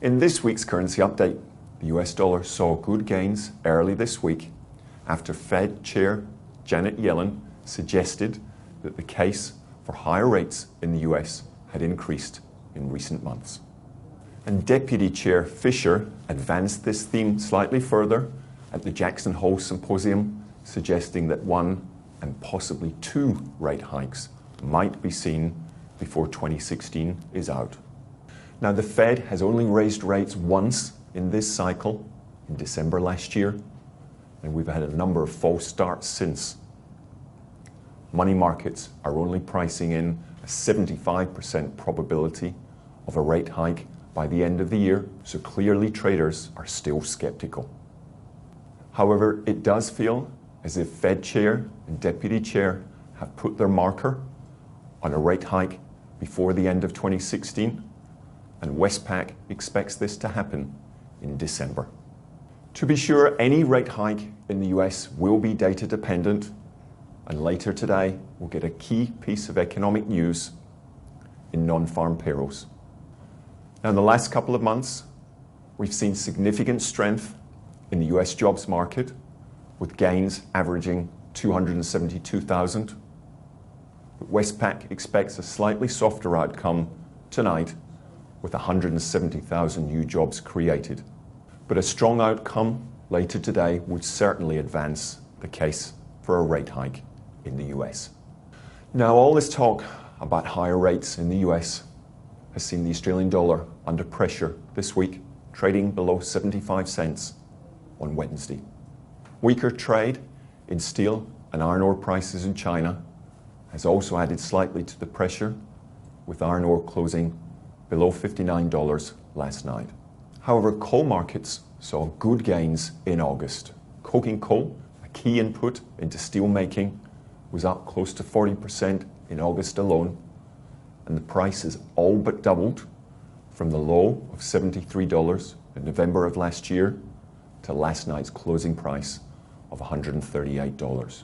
In this week's currency update, the US dollar saw good gains early this week after Fed Chair Janet Yellen suggested that the case for higher rates in the US had increased in recent months. And Deputy Chair Fisher advanced this theme slightly further at the Jackson Hole Symposium, suggesting that one and possibly two rate hikes might be seen before 2016 is out. Now, the Fed has only raised rates once in this cycle, in December last year, and we've had a number of false starts since. Money markets are only pricing in a 75% probability of a rate hike by the end of the year, so clearly traders are still skeptical. However, it does feel as if Fed Chair and Deputy Chair have put their marker on a rate hike before the end of 2016, and Westpac expects this to happen in December. To be sure, any rate hike in the US will be data dependent, and later today we'll get a key piece of economic news in non-farm payrolls. Now, in the last couple of months, we've seen significant strength in the US jobs market, with gains averaging 272,000. But Westpac expects a slightly softer outcome tonight, with 170,000 new jobs created. But a strong outcome later today would certainly advance the case for a rate hike in the US. Now, all this talk about higher rates in the US has seen the Australian dollar under pressure this week, trading below 75 cents on Wednesday. Weaker trade in steel and iron ore prices in China has also added slightly to the pressure, with iron ore closing below $59 last night. However, coal markets saw good gains in August. Coking coal, a key input into steel making, was up close to 40% in August alone, and the price has all but doubled from the low of $73 in November of last year to last night's closing price of $138.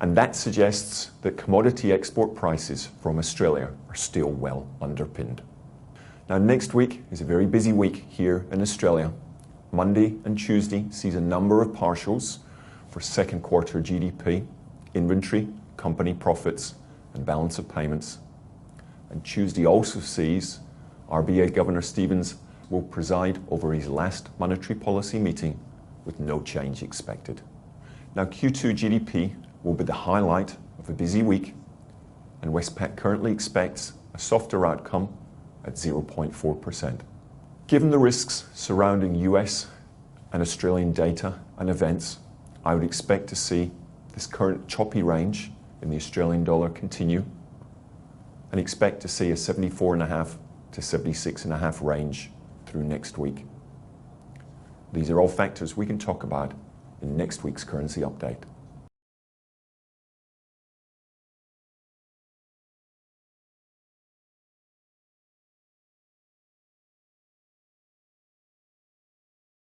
And that suggests that commodity export prices from Australia are still well underpinned. Now, next week is a very busy week here in Australia. Monday and Tuesday sees a number of partials for second quarter GDP, inventory, company profits, and balance of payments. And Tuesday also sees RBA Governor Stevens will preside over his last monetary policy meeting with no change expected. Now, Q2 GDP will be the highlight of a busy week, and Westpac currently expects a softer outcome at 0.4%. Given the risks surrounding US and Australian data and events, I would expect to see this current choppy range in the Australian dollar continue, and expect to see a 74.5 to 76.5 range through next week. These are all factors we can talk about in next week's currency update.